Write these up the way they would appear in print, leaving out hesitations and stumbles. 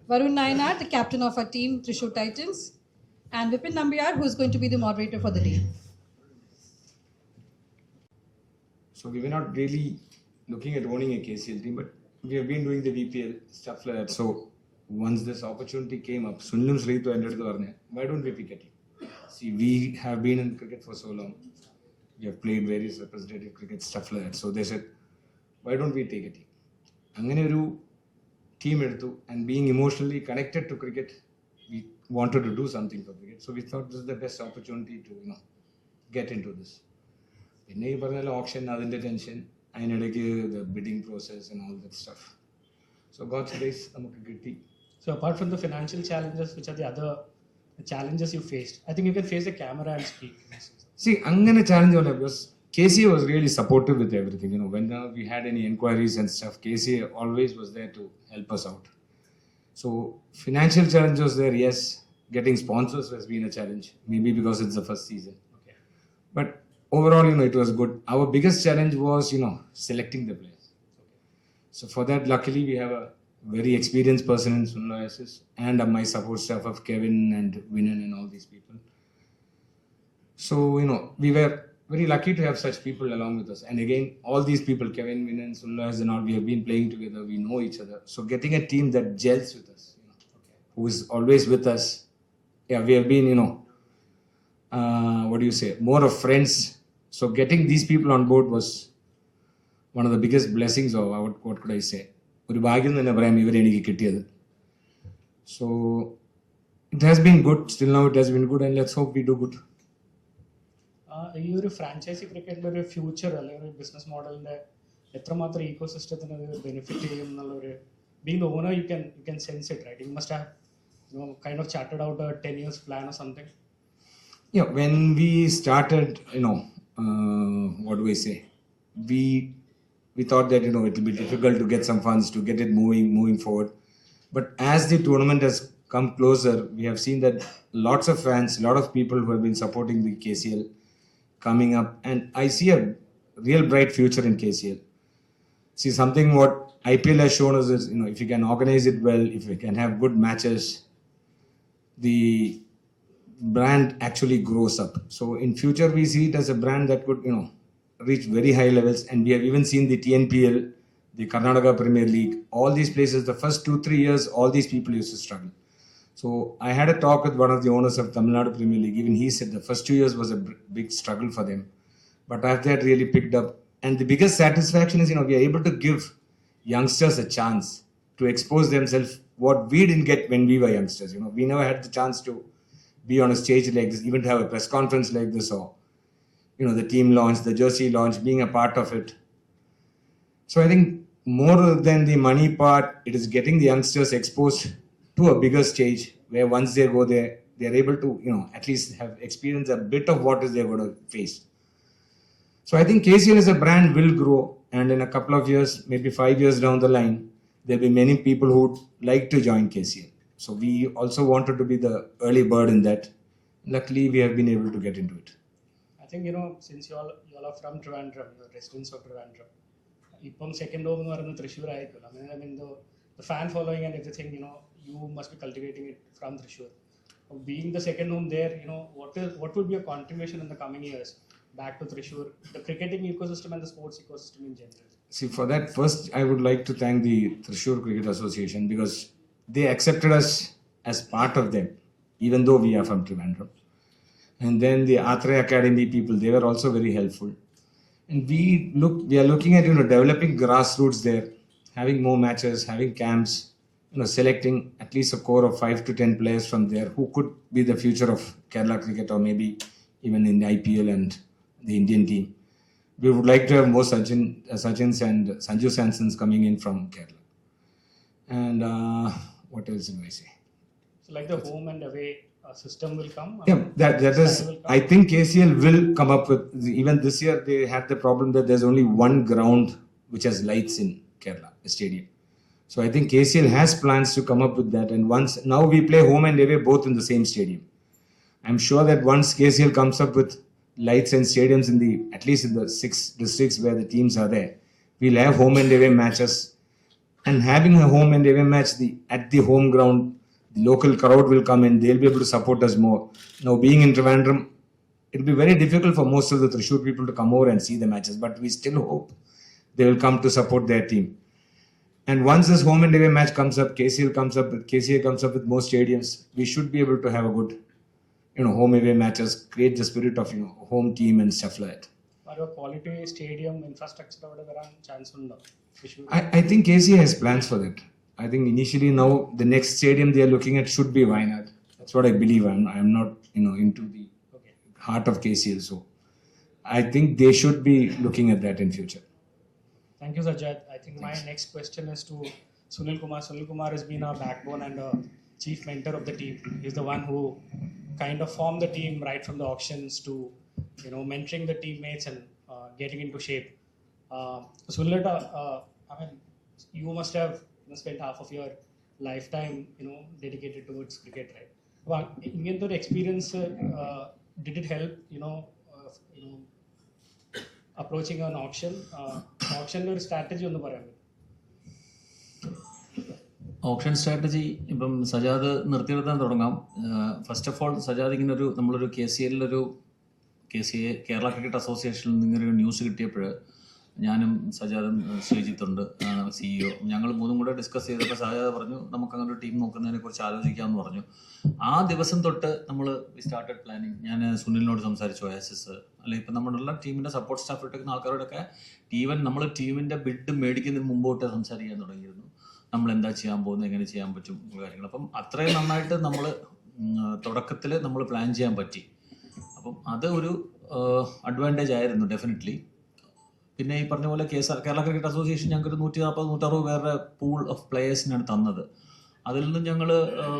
Varun Nayanar, the captain of our team, Thrissur Titans, and Vipin Nambiyar, who is going to be the moderator for the day. So we were not really looking at owning a KCL team, but we have been doing the VPL stuff like that. So once this opportunity came up, Sunilum Sreetu ended the why don't we pick a team? See, we have been in cricket for so long. We have played various representative cricket stuff like that. So they said, why don't we take a team? അങ്ങനെ ഒരു team എടുത്തു, and being emotionally connected to cricket, we wanted to do something for cricket. So we thought this is the best opportunity to get into this. പിന്നെ ഈ പറഞ്ഞ option, അതിൻ്റെ tension, അതിനിടയ്ക്ക് the bidding process and all that stuff. So God's grace നമുക്ക് കിട്ടി. So apart from the financial challenges, which are the other challenges you faced? I think you can face the camera and speak. See, അങ്ങനെ challenge on because KCA was really supportive with everything. When we had any inquiries and stuff, KCA always was there to help us out. So financial challenge was there, yes. Getting sponsors has been a challenge, maybe because it's the first season. Okay. But overall, it was good. Our biggest challenge was, selecting the players. Okay. So for that, luckily, we have a very experienced person in Sunil and my support staff of Kevin and Vinan and all these people. So, we were very lucky to have such people along with us. And again, all these people, Kevin, Vinan, Sunil and all, we have been playing together. We know each other. So getting a team that gels with us, who is always with us. Yeah, we have been, more of friends. So getting these people on board was one of the biggest blessings of what could I say? ഒരു ഭാഗ്യം തന്നെ പറയാം ഇവരെ എനിക്ക് കിട്ടിയത്. So it has been good. Still now it has been good, and let's hope we do good. ഈ ഒരു franchise ക്രിക്കറ്റിന്റെ ഒരു ഫ്യൂച്ചർ അല്ലെങ്കിൽ ഒരു ബിസിനസ് മോഡലിന്റെ എത്രമാത്രം ഈക്കോ സിസ്റ്റത്തിന് ബെനിഫിറ്റ് ചെയ്യും എന്നുള്ള ഒരു being the owner you can sense it right you must have kind of charted out a 10 years plan or something. Yeah, when we started, what do I say? We thought that it will be difficult to get some funds to get it moving forward. But as the tournament has come closer, we have seen that lots of fans, a lot of people who have been supporting the KCL coming up, and I see a real bright future in KCL. See, something what IPL has shown us is, if you can organize it well, if you can have good matches, the brand actually grows up. So in future, we see it as a brand that could, reach very high levels. And we have even seen the TNPL, the Karnataka Premier League, all these places, the first 2-3 years, all these people used to struggle. So I had a talk with one of the owners of Tamil Nadu Premier League. Even he said the first 2 years was a big struggle for them. But after that really picked up. And the biggest satisfaction is, we are able to give youngsters a chance to expose themselves, what we didn't get when we were youngsters. We never had the chance to be on a stage like this, even to have a press conference like this, or, the team launch, the jersey launch, being a part of it. So I think more than the money part, it is getting the youngsters exposed to a bigger stage where once they go there, they are able to, at least have experienced a bit of what is they're going to face. So I think KCL as a brand will grow, and in a couple of years, maybe 5 years down the line, there'll be many people who would like to join KCL. So we also wanted to be the early bird in that. Luckily, we have been able to get into it. I think, since you all are from Trivandrum, the residents of Trivandrum, ഇപ്പം second home എന്ന് പറയുന്നത് തൃശ്ശൂർ ആയിരിക്കുമല്ലോ. I mean, the fan following and everything, you must be cultivating it from Thrissur. Being the second home there, what will be your contribution in the coming years back to Thrissur, the cricketing ecosystem and the sports ecosystem in general? See, for that, first I would like to thank the Thrissur Cricket Association, because they accepted us as part of them, even though we are from Trivandrum. And then the Athray Academy people, they were also very helpful. And we are looking at, developing grassroots there, having more matches, having camps, selecting at least a core of 5 to 10 players from there who could be the future of Kerala cricket, or maybe even in the IPL and the Indian team. We would like to have more Sachins and Sanju Sansons coming in from Kerala. And what else do I say? So like the home and away system will come? Yeah, that is, I think KCL will come up with, even this year they had the problem that there's only one ground which has lights in Kerala, a stadium. So I think KCL has plans to come up with that, and now we play home and away both in the same stadium. I'm sure that once KCL comes up with lights and stadiums at least in the 6 districts where the teams are there, we'll have home and away matches and having a home and away match at the home ground, the local crowd will come and they'll be able to support us more. Now, being in Trivandrum, it'll be very difficult for most of the Thrissur people to come over and see the matches, but we still hope they will come to support their team. And once this home and away match comes up, KCA comes up with more stadiums, we should be able to have a good, home away matches, create the spirit of, home team and stuff like that. ഒരു quality stadium infrastructure അവിടെ വരാൻ chance ഉണ്ടോ Thrissur? I think KCA has plans for that. I think initially now the next stadium they are looking at should be Wayanad. That's what I believe. I'm not, into the heart of KCL, so I think they should be looking at that in future. Thank you, Sajjad. I think my next question is to Sunil Kumar. Sunil Kumar has been our backbone and a chief mentor of the team. He's the one who kind of formed the team right from the auctions to, mentoring the teammates and getting into shape. Sunil, I mean, you must have spent half of your lifetime, dedicated towards cricket, right? Well, in your experience, did it help, approaching an auction? Auction ഒരു strategy ഒന്ന് പറയാമോ? Option strategy ഇപ്പം സജാദ് നിർത്തിയെടുത്താൻ തുടങ്ങാം. First of all Sajad ഇങ്ങനെ നമ്മളൊരു KCA Kerala cricket അസോസിയേഷനിൽ നിന്ന് ഇങ്ങനെ ഒരു ന്യൂസ് കിട്ടിയപ്പോൾ ഞാനും സജാദും ശ്രീജിത്തുണ്ട് CEO, ഞങ്ങൾ മൂന്നും കൂടെ ഡിസ്കസ് ചെയ്തപ്പോൾ സജാദ് പറഞ്ഞു നമുക്കങ്ങനെ ഒരു ടീം നോക്കുന്നതിനെ കുറിച്ച് ആലോചിക്കാമെന്ന് പറഞ്ഞു. ആ ദിവസം തൊട്ട് നമ്മൾ സ്റ്റാർട്ടഡ് പ്ലാനിങ്. ഞാൻ സുനിലിനോട് സംസാരിച്ചു, OSS അല്ലെങ്കിൽ ഇപ്പം നമ്മളുള്ള ടീമിൻ്റെ സപ്പോർട്ട് സ്റ്റാഫ് ഇട്ടിരിക്കുന്ന ആൾക്കാരോടൊക്കെ ഈവൻ നമ്മൾ ടീമിൻ്റെ ബിഡ് മേടിക്കുന്നതിന് മുമ്പോട്ട് സംസാരിക്കാൻ തുടങ്ങിയിരുന്നു. നമ്മൾ എന്താ ചെയ്യാൻ പോകുന്നത്, എങ്ങനെ ചെയ്യാൻ പറ്റും കാര്യങ്ങൾ. അപ്പം അത്രയും നന്നായിട്ട് നമ്മൾ തുടക്കത്തിൽ നമ്മൾ പ്ലാൻ ചെയ്യാൻ പറ്റി. അപ്പം അത് ഒരു അഡ്വാൻറ്റേജ് ആയിരുന്നു ഡെഫിനറ്റ്ലി. പിന്നെ ഈ പറഞ്ഞ പോലെ കേരള ക്രിക്കറ്റ് അസോസിയേഷൻ ഞങ്ങൾക്ക് 140-160 പേരുടെ പൂൾ ഓഫ് പ്ലെയേഴ്സിനാണ് തന്നത്. അതിൽ നിന്നും ഞങ്ങൾ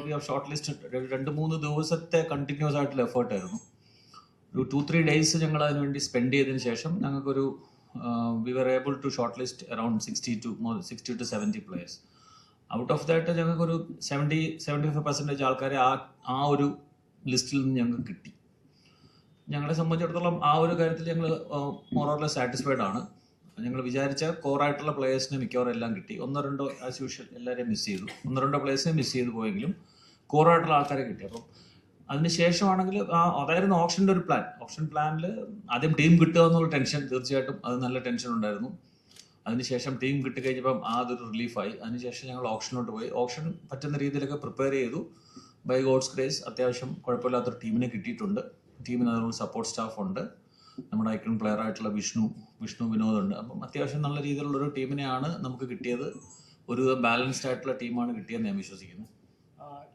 വി ഹാവ് ഷോർട്ട് ലിസ്റ്റ് 2-3 ദിവസത്തെ കണ്ടിന്യൂസ് ആയിട്ടുള്ള എഫേർട്ടായിരുന്നു. ഒരു 2-3 ഡേയ്സ് ഞങ്ങൾ അതിനുവേണ്ടി സ്പെൻഡ് ചെയ്തതിന് ശേഷം ഞങ്ങൾക്കൊരു we were able to shortlist around 60 to 70 players. Out of that ഞങ്ങൾക്കൊരു 70-75% ആൾക്കാരെ ആ ഒരു ലിസ്റ്റിൽ നിന്ന് ഞങ്ങൾക്ക് കിട്ടി. ഞങ്ങളെ സംബന്ധിച്ചിടത്തോളം ആ ഒരു കാര്യത്തിൽ ഞങ്ങൾ മോറോർലെസ് സാറ്റിസ്ഫൈഡ് ആണ്. ഞങ്ങൾ വിചാരിച്ച കോറായിട്ടുള്ള പ്ലേയേഴ്സിനെ മിക്കവാറും എല്ലാം കിട്ടി. 1-2 ആസ് യൂഷ്വൽ എല്ലാവരെയും മിസ് ചെയ്തു. 1-2 പ്ലേയേഴ്സിനെ മിസ് ചെയ്തു പോയെങ്കിലും കോറായിട്ടുള്ള ആൾക്കാരെ കിട്ടി. അപ്പം അതിന് ശേഷമാണെങ്കിൽ അതായിരുന്നു ഓപ്ഷൻ്റെ ഒരു പ്ലാൻ. ഓപ്ഷൻ പ്ലാനിൽ ആദ്യം ടീം കിട്ടുക എന്നുള്ള ടെൻഷൻ, തീർച്ചയായിട്ടും അത് നല്ല ടെൻഷൻ ഉണ്ടായിരുന്നു. അതിനുശേഷം ടീം കിട്ടിക്കഴിഞ്ഞപ്പം അതൊരു റിലീഫായി. അതിനുശേഷം ഞങ്ങൾ ഓപ്ഷനിലോട്ട് പോയി. ഓപ്ഷൻ പറ്റുന്ന രീതിയിലൊക്കെ പ്രിപ്പയർ ചെയ്തു. ബൈ ഗോഡ്സ് ഗ്രേസ് അത്യാവശ്യം കുഴപ്പമില്ലാത്തൊരു ടീമിനെ കിട്ടിയിട്ടുണ്ട്. ടീമിന് അതിനുള്ള സപ്പോർട്ട് സ്റ്റാഫ് ഉണ്ട്. നമ്മുടെ ഐക്കൺ പ്ലെയർ ആയിട്ടുള്ള വിഷ്ണു വിനോദ് ഉണ്ട്. അപ്പം അത്യാവശ്യം നല്ല രീതിയിലുള്ളൊരു ടീമിനെയാണ് നമുക്ക് കിട്ടിയത്. ഒരു ബാലൻസ്ഡ് ആയിട്ടുള്ള ടീമാണ് കിട്ടിയെന്ന് ഞാൻ വിശ്വസിക്കുന്നു.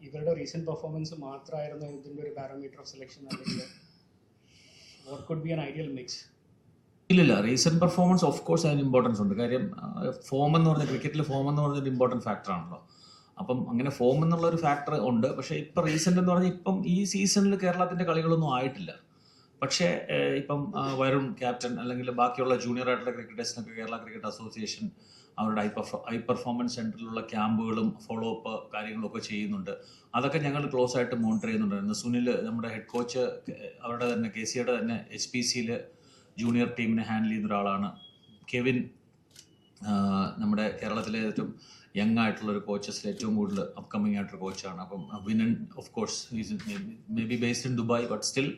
ഇവരുടെ റീസെന്റ് പെർഫോമൻസ് മാത്രമായിരുന്നു ഇതിന്റെ ഒരു പാരാമീറ്റർ ഓഫ് സെലക്ഷൻ, അല്ലെങ്കിൽ what could be an ideal mix? ഇല്ല, റീസെന്റ് പെർഫോമൻസ് ഓഫ് കോഴ്സ് അതിന് ഇമ്പോർട്ടൻസ് ഉണ്ട്. കാര്യം ഫോം എന്ന് പറഞ്ഞ ക്രിക്കറ്റിൽ ഫോം എന്ന് പറഞ്ഞൊരു ഇമ്പോർട്ടൻറ്റ് ഫാക്ടർ ആണല്ലോ. അപ്പം അങ്ങനെ ഫോം എന്നുള്ള ഒരു ഫാക്ടർ ഉണ്ട്. പക്ഷേ ഇപ്പം റീസെന്റ് എന്ന് പറഞ്ഞാൽ ഇപ്പം ഈ സീസണിൽ കേരളത്തിന്റെ കളികളൊന്നും ആയിട്ടില്ല. പക്ഷേ ഇപ്പം വരുൺ ക്യാപ്റ്റൻ അല്ലെങ്കിൽ ബാക്കിയുള്ള ജൂനിയർ ആയിട്ടുള്ള ക്രിക്കറ്റേഴ്സിനൊക്കെ കേരള ക്രിക്കറ്റ് അസോസിയേഷൻ അവരുടെ ഹൈ പെർഫോമൻസ് സെന്ററിലുള്ള ക്യാമ്പുകളും ഫോളോ അപ്പ് കാര്യങ്ങളൊക്കെ ചെയ്യുന്നുണ്ട്. അതൊക്കെ ഞങ്ങൾ ക്ലോസ് ആയിട്ട് മോണിറ്റർ ചെയ്യുന്നുണ്ടായിരുന്നു. സുനിൽ നമ്മുടെ ഹെഡ് കോച്ച് അവരുടെ തന്നെ KCAയുടെ തന്നെ HPCയിൽ ജൂനിയർ ടീമിനെ ഹാൻഡിൽ ചെയ്യുന്ന ഒരാളാണ്. കെവിൻ നമ്മുടെ കേരളത്തിലെ ഏറ്റവും യങ് ആയിട്ടുള്ളൊരു കോച്ചസിൽ ഏറ്റവും കൂടുതൽ അപ്കമ്മിങ് ആയിട്ടൊരു കോച്ചാണ്. അപ്പം winner of course is may be based in Dubai, but still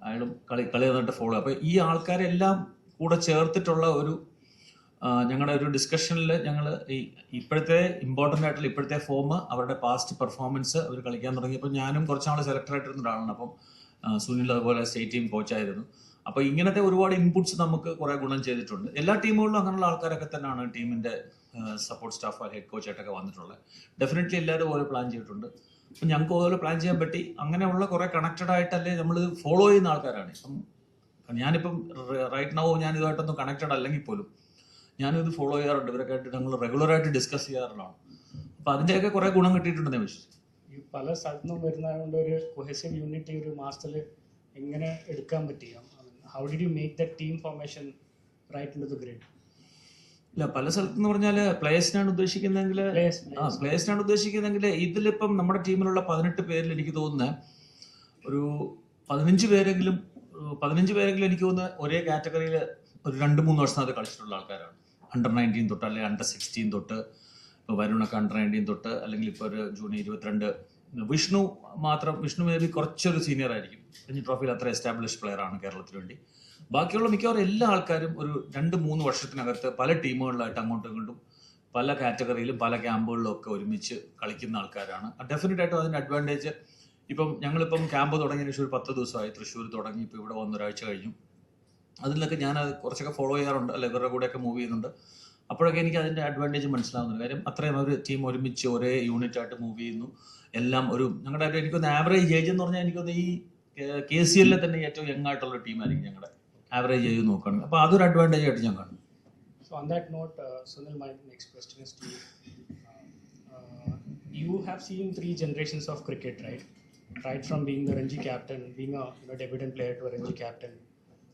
അയാളും കളി നന്നായിട്ട് ഫോളോ. അപ്പോൾ ഈ ആൾക്കാരെല്ലാം കൂടെ ചേർത്തിട്ടുള്ള ഒരു ഞങ്ങളുടെ ഒരു ഡിസ്കഷനിൽ ഞങ്ങൾ ഈ ഇപ്പോഴത്തെ ഇമ്പോർട്ടൻ്റ് ആയിട്ടുള്ള ഇപ്പോഴത്തെ ഫോം, അവരുടെ പാസ്റ്റ് പെർഫോമൻസ് അവർ കളിക്കാൻ തുടങ്ങിയപ്പോൾ ഞാനും കുറച്ചാൾ സെലക്ടറായിട്ടിരുന്ന ഒരാളാണ്. അപ്പം സുനിൽ അതുപോലെ സ്റ്റേറ്റ് ടീം കോച്ചായിരുന്നു. അപ്പോൾ ഇങ്ങനത്തെ ഒരുപാട് ഇൻപുട്സ് നമുക്ക് കുറേ ഗുണം ചെയ്തിട്ടുണ്ട്. എല്ലാ ടീമുകളിലും അങ്ങനെയുള്ള ആൾക്കാരൊക്കെ തന്നെയാണ് ടീമിൻ്റെ സപ്പോർട്ട് സ്റ്റാഫ് ഹെഡ് കോച്ചായിട്ടൊക്കെ വന്നിട്ടുള്ളത്. ഡെഫിനറ്റ്ലി എല്ലാവരും ഓരോ പ്ലാൻ ചെയ്തിട്ടുണ്ട്. അപ്പം ഞങ്ങൾക്ക് ഓരോ പ്ലാൻ ചെയ്യാൻ പറ്റി. അങ്ങനെയുള്ള കുറേ കണക്റ്റഡ് ആയിട്ടല്ലേ നമ്മൾ ഫോളോ ചെയ്യുന്ന ആൾക്കാരാണ്. ഇപ്പം ഞാനിപ്പം റൈറ്റ് നൗ ഞാൻ ഇതുമായിട്ടൊന്നും കണക്റ്റഡ് അല്ലെങ്കിൽ പോലും ഞാനിത് ഫോളോ ചെയ്യാറുണ്ട്. ഇവരൊക്കെ ആയിട്ട് ഞങ്ങൾ റെഗുലറായിട്ട് ഡിസ്കസ് ചെയ്യാറുള്ളതാണ്. അപ്പം അതിൻ്റെയൊക്കെ കുറേ ഗുണം കിട്ടിയിട്ടുണ്ടെന്ന് ഞാൻ വിശ്വസിച്ചു. ഈ പല സ്ഥലത്തുനിന്നും വരുന്നതുകൊണ്ട് ഒരു കൊഹെസീവ് യൂണിറ്റി ഒരു മാസത്തിൽ എങ്ങനെ എടുക്കാൻ പറ്റി? How did you make the team formation right into the grid? ഇല്ല, പല സ്ഥലത്തെന്ന് പറഞ്ഞാൽ പ്ലേയേഴ്സിനാണ് ഉദ്ദേശിക്കുന്നതെങ്കിൽ ഇതിലിപ്പം നമ്മുടെ ടീമിലുള്ള 18 പേരിൽ എനിക്ക് തോന്നുന്നത് ഒരു 15 പേരെങ്കിലും എനിക്ക് തോന്നുന്നത് ഒരേ കാറ്റഗറിയിൽ ഒരു 2-3 വർഷത്തിനകത്ത് കളിച്ചിട്ടുള്ള ആൾക്കാരാണ്. Under 19 തൊട്ട് അല്ലെങ്കിൽ Under 16 തൊട്ട് ഇപ്പോൾ വരുണൊക്കെ അണ്ടർ-19 തൊട്ട്, അല്ലെങ്കിൽ ഇപ്പോൾ ഒരു ജൂൺ 22 വിഷ്ണു മേ ബി കുറച്ചൊരു സീനിയർ ആയിരിക്കും, രഞ്ജി ട്രോഫിയിൽ അത്ര എസ്റ്റാബ്ലിഷ് പ്ലെയർ ആണ് കേരളത്തിന് വേണ്ടി. ബാക്കിയുള്ള മിക്കവാറും എല്ലാ ആൾക്കാരും ഒരു 2-3 വർഷത്തിനകത്ത് പല ടീമുകളിലായിട്ട് അങ്ങോട്ടും ഇങ്ങോട്ടും പല കാറ്റഗറിയിലും പല ക്യാമ്പുകളിലും ഒക്കെ ഒരുമിച്ച് കളിക്കുന്ന ആൾക്കാരാണ്. ഡെഫിനറ്റ് ആയിട്ടും അതിൻ്റെ അഡ്വാൻറ്റേജ് ഞങ്ങളിപ്പം ക്യാമ്പ് തുടങ്ങിയ ശേഷം ഒരു 10 ദിവസമായി തൃശ്ശൂർ തുടങ്ങി, ഇപ്പോൾ ഇവിടെ വന്ന് ഒരാഴ്ച കഴിഞ്ഞു. അതിലൊക്കെ ഞാൻ കുറച്ചൊക്കെ ഫോളോ ചെയ്യാറുണ്ട്, അല്ലെ ഇവരുടെ കൂടെയൊക്കെ മൂവ് ചെയ്യുന്നുണ്ട്. അപ്പോഴൊക്കെ എനിക്ക് അതിൻ്റെ അഡ്വാൻറ്റേജ് മനസ്സിലാവുന്നുണ്ട്. കാര്യം അത്രയും ഒരു ടീം ഒരുമിച്ച് ഒരേ യൂണിറ്റ് ആയിട്ട് മൂവ് ചെയ്യുന്നു. എല്ലാം ഞങ്ങളുടെ എനിക്കൊന്ന് ആവറേജ് ഏജ് എന്ന് പറഞ്ഞാൽ എനിക്കൊന്ന് ഈ KCL തന്നെ ഏറ്റവും യങ് ആയിട്ടുള്ള ടീമായിരിക്കും ഞങ്ങളുടെ ആവറേജ് ഏജ് നോക്കുകയാണെങ്കിൽ. അപ്പോൾ അതൊരു അഡ്വാൻറ്റേജ് ആയിട്ട് ഞാൻ കാണുന്നു. So on that note, Sunil, my next question is to you. You have seen 3 generations of cricket, right? Right from being the Ranji captain, being a debutant player to a Ranji captain,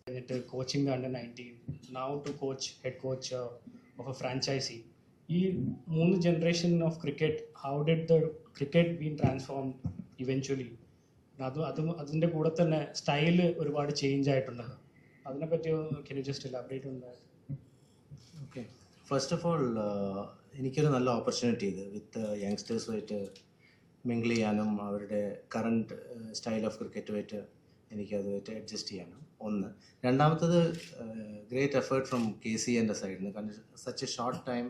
and coaching the under-19, now to head coach of a franchisee. These 3 generation of cricket, how did the cricket been transformed eventually? അതിൻ്റെ കൂടെ തന്നെ style ഒരുപാട് change ആയിട്ടുണ്ടല്ലോ, അതിനെപ്പറ്റി can you just elaborate on that? Okay, first of all എനിക്കൊരു നല്ല opportunity ഇത് വിത്ത് യങ്സ്റ്റേഴ്സുമായിട്ട് mingle ചെയ്യാനും അവരുടെ കറണ്ട് സ്റ്റൈൽ ഓഫ് ക്രിക്കറ്റുമായിട്ട് എനിക്കതുമായിട്ട് അഡ്ജസ്റ്റ് ചെയ്യാനും ഒന്ന്. രണ്ടാമത്തത് ഗ്രേറ്റ് എഫേർട്ട് ഫ്രം KCAൻ്റെ സൈഡിൽ നിന്ന്, കാരണം സച്ച് എ ഷോർട്ട് ടൈം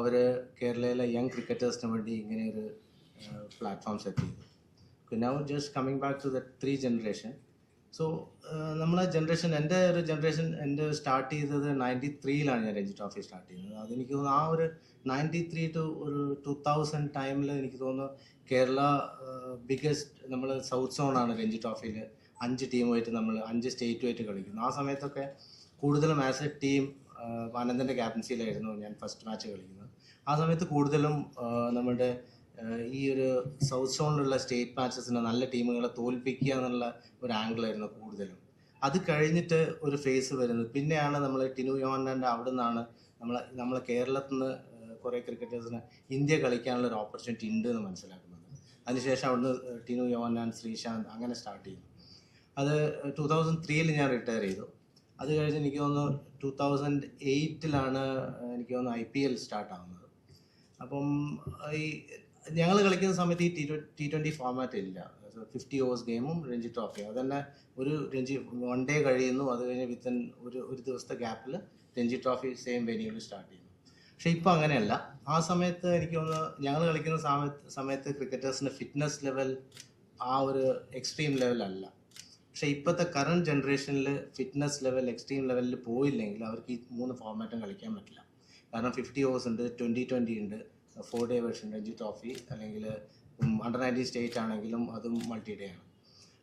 അവർ കേരളയിലെ യങ് ക്രിക്കറ്റേഴ്സിന് വേണ്ടി ഇങ്ങനെ ഒരു പ്ലാറ്റ്ഫോം സെറ്റ് ചെയ്തു. Now just coming back to the 3 generation. So നമ്മളെ ജനറേഷൻ, എൻ്റെ സ്റ്റാർട്ട് ചെയ്തത് 93-ലാണ് ഞാൻ രഞ്ജി ട്രോഫി സ്റ്റാർട്ട് ചെയ്യുന്നത്. അതെനിക്ക് തോന്നുന്നു ആ ഒരു 93 to ഒരു 2000 ടൈമിൽ എനിക്ക് തോന്നുന്നു കേരള ബിഗ്ഗസ്റ്റ് നമ്മൾ സൗത്ത് സോണാണ് രഞ്ജി ട്രോഫിയിൽ 5 ടീമുമായിട്ട് നമ്മൾ 5 സ്റ്റേറ്റുമായിട്ട് കളിക്കുന്നു. ആ സമയത്തൊക്കെ കൂടുതലും ആസ് എ ടീം അനന്തൻ്റെ ക്യാപ്റ്റൻസിയിലായിരുന്നു ഞാൻ ഫസ്റ്റ് മാച്ച് കളിക്കുന്നത്. ആ സമയത്ത് കൂടുതലും നമ്മുടെ ഈ ഒരു സൗത്ത് സോണിലുള്ള സ്റ്റേറ്റ് മാച്ചസിന് നല്ല ടീമുകളെ തോൽപ്പിക്കുക എന്നുള്ള ഒരു ആംഗിളായിരുന്നു കൂടുതലും. അത് കഴിഞ്ഞിട്ട് ഒരു ഫേസ് വരുന്നത് പിന്നെയാണ് നമ്മൾ ടിനു യോഹന്നാൻ്റെ അവിടെ നിന്നാണ് നമ്മളെ കേരളത്തിൽ നിന്ന് കുറേ ക്രിക്കറ്റേഴ്സിന് ഇന്ത്യ കളിക്കാനുള്ള ഒരു ഓപ്പർച്യൂണിറ്റി ഉണ്ട് എന്ന് മനസ്സിലാക്കുന്നത്. അതിനുശേഷം അവിടുന്ന് ടിനു യോഹന്നാൻ, ശ്രീശാന്ത് അങ്ങനെ സ്റ്റാർട്ട് ചെയ്തു. അത് 2003 ഞാൻ റിട്ടയർ ചെയ്തു. അത് കഴിഞ്ഞ് എനിക്ക് തോന്നുന്നു 2008-ലാണ് എനിക്ക് തോന്നുന്നു IPL സ്റ്റാർട്ട് ആവുന്നത്. അപ്പം ഈ ഞങ്ങൾ കളിക്കുന്ന സമയത്ത് ഈ T20 ഫോർമാറ്റ് ഇല്ല. 50 ഓവേഴ്സ് ഗെയിമും രഞ്ജി ട്രോഫി, അതന്നെ ഒരു രഞ്ജി 1 ഡേ കഴിയുന്നു. അത് കഴിഞ്ഞ് വിത്തിൻ ഒരു ദിവസത്തെ ഗ്യാപ്പിൽ രഞ്ജി ട്രോഫി സെയിം വെന്യൂവിൽ സ്റ്റാർട്ട് ചെയ്യുന്നു. പക്ഷേ ഇപ്പോൾ അങ്ങനെയല്ല. ആ സമയത്ത് എനിക്ക് തോന്നുന്നു ഞങ്ങൾ കളിക്കുന്ന സമയത്ത് ക്രിക്കറ്റേഴ്സിൻ്റെ ഫിറ്റ്നസ് ലെവൽ ആ ഒരു എക്സ്ട്രീം ലെവലല്ല. പക്ഷേ ഇപ്പോഴത്തെ കറണ്ട് ജനറേഷനിൽ ഫിറ്റ്നസ് ലെവൽ എക്സ്ട്രീം ലെവലിൽ പോയില്ലെങ്കിൽ അവർക്ക് ഈ 3 ഫോർമാറ്റും കളിക്കാൻ പറ്റില്ല. കാരണം 50 ഓവേഴ്സ് ഉണ്ട്, 2020 ഉണ്ട്, 4 ഡേ വേർഷൻ രഞ്ജി ട്രോഫി, അല്ലെങ്കിൽ under-19 സ്റ്റേറ്റ് ആണെങ്കിലും അതും മൾട്ടി ഡേ ആണ്.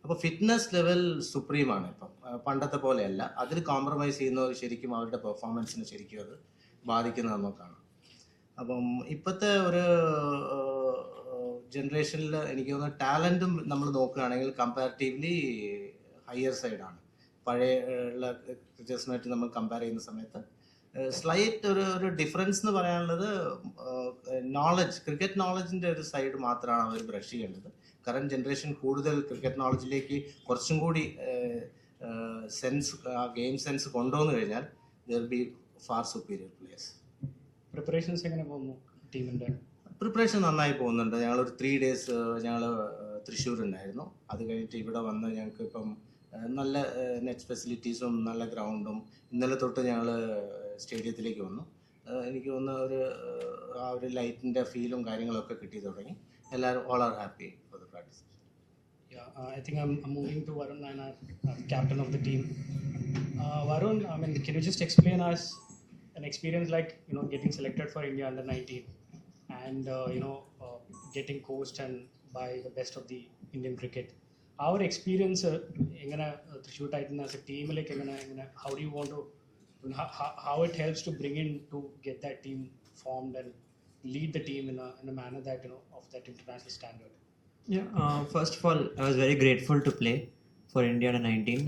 അപ്പോൾ ഫിറ്റ്നസ് ലെവൽ സുപ്രീമാണ് ഇപ്പം, പണ്ടത്തെ പോലെയല്ല. അതിൽ കോംപ്രമൈസ് ചെയ്യുന്നവർ ശരിക്കും അവരുടെ പെർഫോമൻസിന് ശരിക്കും അത് ബാധിക്കുന്നത് നമുക്കാണ്. അപ്പം ഇപ്പോഴത്തെ ഒരു ജനറേഷനിൽ എനിക്ക് തോന്നുന്നു ടാലൻറ്റും നമ്മൾ നോക്കുകയാണെങ്കിൽ കമ്പാരിറ്റീവ്ലി ഹയർ സൈഡാണ്. പഴയ ഉള്ള ക്രിക്കറ്റേഴ്സിനായിട്ട് നമ്മൾ കമ്പയർ ചെയ്യുന്ന സമയത്ത് സ്ലൈറ്റ് ഒരു ഡിഫറൻസ് എന്ന് പറയാനുള്ളത് നോളജ്, ക്രിക്കറ്റ് നോളജിൻ്റെ ഒരു സൈഡ് മാത്രമാണ് അവർ ബ്രഷ് ചെയ്യേണ്ടത്. കറണ്ട് ജനറേഷൻ കൂടുതൽ ക്രിക്കറ്റ് നോളജിലേക്ക് കുറച്ചും കൂടി സെൻസ്, ആ ഗെയിം സെൻസ് കൊണ്ടുവന്നു കഴിഞ്ഞാൽ there be far superior players. Preparations എങ്ങനെ പോകുന്നു ടീമിൻ്റെ? പ്രിപ്പറേഷൻ നന്നായി പോകുന്നുണ്ട്. ഞങ്ങളൊരു 3 ഡേയ്സ് ഞങ്ങൾ തൃശ്ശൂരുണ്ടായിരുന്നു. അത് കഴിഞ്ഞിട്ട് ഇവിടെ വന്ന് ഞങ്ങൾക്ക് ഇപ്പം നല്ല നെറ്റ് ഫെസിലിറ്റീസും നല്ല ഗ്രൗണ്ടും, ഇന്നലെ തൊട്ട് ഞങ്ങൾ സ്റ്റേഡിയത്തിലേക്ക് വന്നു. എനിക്ക് തോന്നുന്ന ആ ഒരു ലൈറ്റിൻ്റെ ഫീലും കാര്യങ്ങളൊക്കെ കിട്ടി തുടങ്ങി. എല്ലാവരും all are happy for the practice. I think I'm moving to Varun Nayanar, captain of the team. Varun, I mean, can you just explain us an experience like getting selected for India under-19 and getting coached and by the best of the Indian cricket? Our experience engana Thrissur Titans as a team, like how do you want to, how it helps to bring in to get that team formed and lead the team in a manner that of that international standard? Yeah, first of all, I was very grateful to play for India under 19.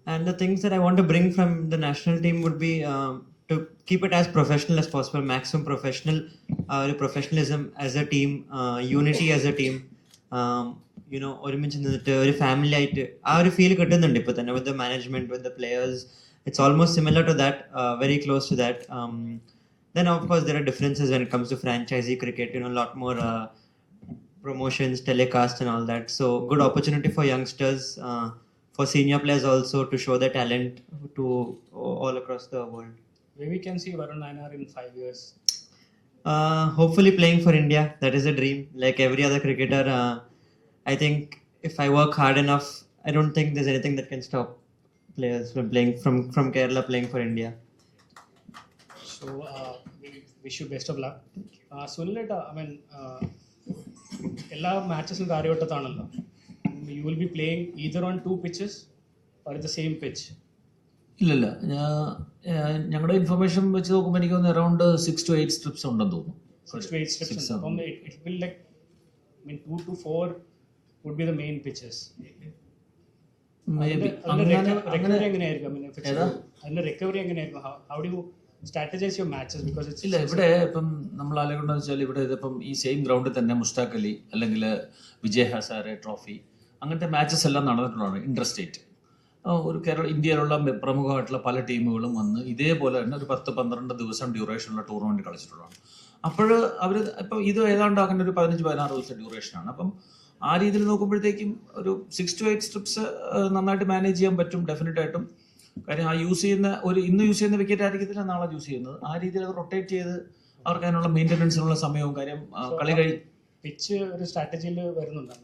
And the things that I want to bring from the national team would be to keep it as professional as possible, maximum professionalism as a team, unity as a team. ഒരുമിച്ച് നിന്നിട്ട് ഒരു family ആയിട്ട് ആ ഒരു feel കിട്ടുന്നുണ്ട് ഇപ്പോൾ തന്നെ with the management, with the players. It's almost similar to that, very close to that. then of course there are differences when it comes to franchisee cricket. A lot more promotions, telecast, and all that. So good opportunity for youngsters, for senior players also to show their talent to all across the world. Where we can see Varun Nayanar in 5 years. Hopefully playing for India. That is a dream. Like every other cricketer, I think if I work hard enough, I don't think there's anything that can stop players from playing from Kerala playing for India. So we wish you best of luck. Sunil, I mean, എല്ലാ മാച്ചസും കാര്യവട്ടത്താണല്ലോ. You will be playing either on 2 pitches or at the same pitch. ഇല്ലല്ല, ഞങ്ങളുടെ information വെച്ച് നോക്കുമ്പോൾ എനിക്ക് തോന്നുന്നു around 6 to 8 strips ഉണ്ടെന്ന് തോന്നുന്നു. 6 to 8 strips. It will like, I mean, 2 to 4 would be the main pitches. Maybe. Recovery എങ്ങനെയായിരിക്കും? അതിന്റെ റിക്കവറി എങ്ങനെയായിരിക്കും? How do you strategize your matches? Because it's ഇല്ല, ഇവിടെ ഇപ്പം നമ്മൾ ആലോചിക്കേണ്ടതെന്ന് വെച്ചാൽ ഇവിടെ ഇതിപ്പം ഈ സെയിം ഗ്രൗണ്ടിൽ തന്നെ മുസ്താഖ് അലി അല്ലെങ്കിൽ വിജയ് ഹസാരെ ട്രോഫി അങ്ങനത്തെ മാച്ചസ് എല്ലാം നടന്നിട്ടുള്ളതാണ് ഇന്റർ സ്റ്റേറ്റ്. ഒരു ഇന്ത്യയിലുള്ള പ്രമുഖമായിട്ടുള്ള പല ടീമുകളും വന്ന് ഇതേപോലെ തന്നെ ഒരു 10-12 ദിവസം ഡ്യൂറേഷനുള്ള ടൂർണമെന്റ് കളിച്ചിട്ടുള്ളതാണ്. അപ്പോൾ അവർ ഇപ്പം ഇത് ഏതാണ്ട് അങ്ങനെ ഒരു 15-16 ദിവസം ഡ്യൂറേഷനാണ്. അപ്പം ആ രീതിയിൽ നോക്കുമ്പോഴത്തേക്കും ഒരു 6 to 8 സ്ട്രിപ്സ് നന്നായിട്ട് മാനേജ് ചെയ്യാൻ പറ്റും ഡെഫിനറ്റ് ആയിട്ടും. കാര്യം ആ യൂസ് ചെയ്യുന്ന ഇന്ന് യൂസ് ചെയ്യുന്ന വിക്കറ്റ് ആയിരിക്കത്തില്ല നാളെ യൂസ് ചെയ്യുന്നത്. ആ രീതിയിൽ അത് റൊട്ടേറ്റ് ചെയ്ത് അവർക്ക് അതിനുള്ള മെയിൻ്റനൻസിനുള്ള സമയവും കാര്യം കളി പിച്ച് ഒരു സ്ട്രാറ്റജിയിൽ വരുന്നുണ്ട്.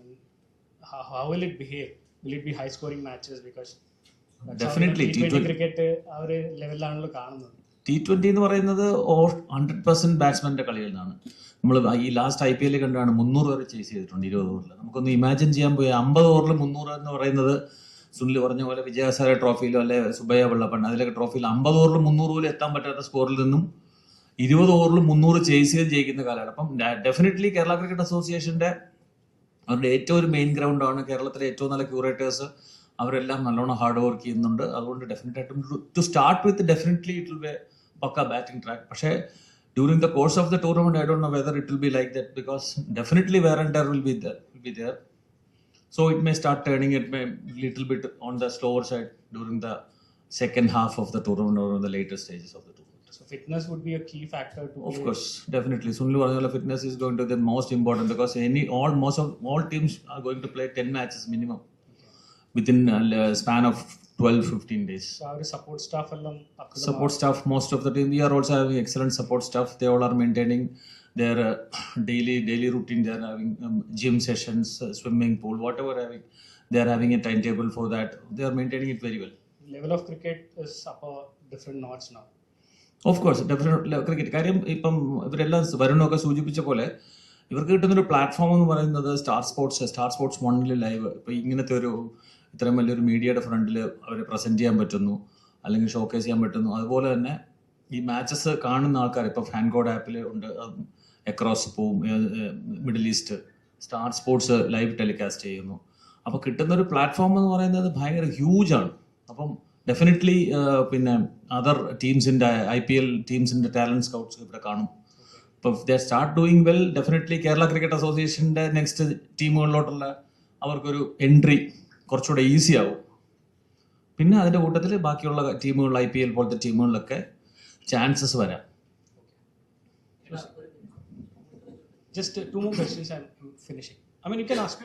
How will it behave? Will it be high scoring matches? Because Definitely T20 cricket ആ ഒരു ലെവലിലാണല്ലോ കാണുന്നത്. T20 എന്ന് പറയുന്നത് 100% ബാറ്റ്സ്മാന്റെ കളിയിൽ നിന്നാണ്. നമ്മൾ ഈ ലാസ്റ്റ് IPL കണ്ടാണ് 300 വരെ ചേസ് ചെയ്തിട്ടുണ്ട് 20 ഓവറിൽ. നമുക്കൊന്ന് ഇമാജിൻ ചെയ്യാൻ പോയി 50 ഓവറിൽ 300 എന്ന് പറയുന്നത് സുനിൽ പറഞ്ഞ പോലെ വിജയ് ഹസാരെ ട്രോഫിയിലോ അല്ലെ സുബയ്യ വെള്ളപ്പൻ അതിലൊക്കെ ട്രോഫിയിൽ 50 ഓവറിൽ 300 പോലും എത്താൻ പറ്റാത്ത സ്കോറിൽ നിന്നും 20 ഓവറിൽ 300 ചേസ് ചെയ്ത് ജയിക്കുന്ന കാലമാണ്. അപ്പം ഡെഫിനറ്റ്ലി കേരള ക്രിക്കറ്റ് അസോസിയേഷന്റെ അവരുടെ ഏറ്റവും ഒരു മെയിൻ ഗ്രൗണ്ടാണ്. കേരളത്തിലെ ഏറ്റവും നല്ല ക്യൂറേറ്റേഴ്സ് അവരെല്ലാം നല്ലോണം ഹാർഡ് വർക്ക് ചെയ്യുന്നുണ്ട്. അതുകൊണ്ട് ഡെഫിനറ്റ് ആയിട്ടും to start with definitely it will be pucca batting track. പക്ഷേ during the course of the tournament I don't know whether it will be like that because definitely wear and tear will be there. So it may start turning it may little bit on the slower side during the second half of the tournament or the later stages of the tournament. So fitness would be a key factor to Of course, definitely. Sunil Varnala fitness is going to be the most important because all teams are going to play 10 matches minimum within a span of 12-15 days. So our support staff allam Support staff, most of the team, we are also having excellent support staff. They all are maintaining their daily routine. They are having gym sessions, swimming pool, whatever they are having a timetable for that. They are maintaining it very well. level of cricket is up a different notch now. Of course definitely cricket കാര്യം ഇപ്പം ഇവരെല്ലാം വരുണൊക്കെ സൂചിപ്പിച്ച പോലെ ഇവർക്ക് കിട്ടുന്നൊരു platform എന്ന് പറയുന്നത് star sports 1 live. ഇപ്പം ഇങ്ങനത്തെ ഒരു ഇത്രയും വലിയൊരു മീഡിയയുടെ ഫ്രണ്ടിൽ അവരെ പ്രസന്റ് ചെയ്യാൻ പറ്റുന്നു അല്ലെങ്കിൽ ഷോക്കേസ് ചെയ്യാൻ പറ്റുന്നു. അതുപോലെ തന്നെ ഈ മാച്ചസ് കാണുന്ന ആൾക്കാർ ഇപ്പോൾ ഫാൻകോഡ് ആപ്പിൽ ഉണ്ട്, അക്രോസ് പോവും, middle east star sports live telecast ചെയ്യുന്നു. അപ്പോൾ കിട്ടുന്നൊരു പ്ലാറ്റ്ഫോം എന്ന് പറയുന്നത് ഭയങ്കര ഹ്യൂജാണ്. അപ്പം ഡെഫിനറ്റ്ലി പിന്നെ അതർ ടീംസിൻ്റെ IPL ടീംസിൻ്റെ ടാലൻറ്റ് സ്കൗട്ട്സ് ഇവിടെ കാണും. ഇപ്പോൾ ദേ start doing well definitely Kerala cricket അസോസിയേഷൻ്റെ നെക്സ്റ്റ് ടീമുകളിലോട്ടുള്ള അവർക്കൊരു എൻട്രി കുറച്ചുകൂടെ ഈസി ആവും. പിന്നെ അതിൻ്റെ കൂട്ടത്തിൽ ബാക്കിയുള്ള ടീമുകൾ IPL പോലത്തെ ടീമുകളിലൊക്കെ ചാൻസസ് വരാം. Just 2 more questions. I'm finishing. I mean, you can ask.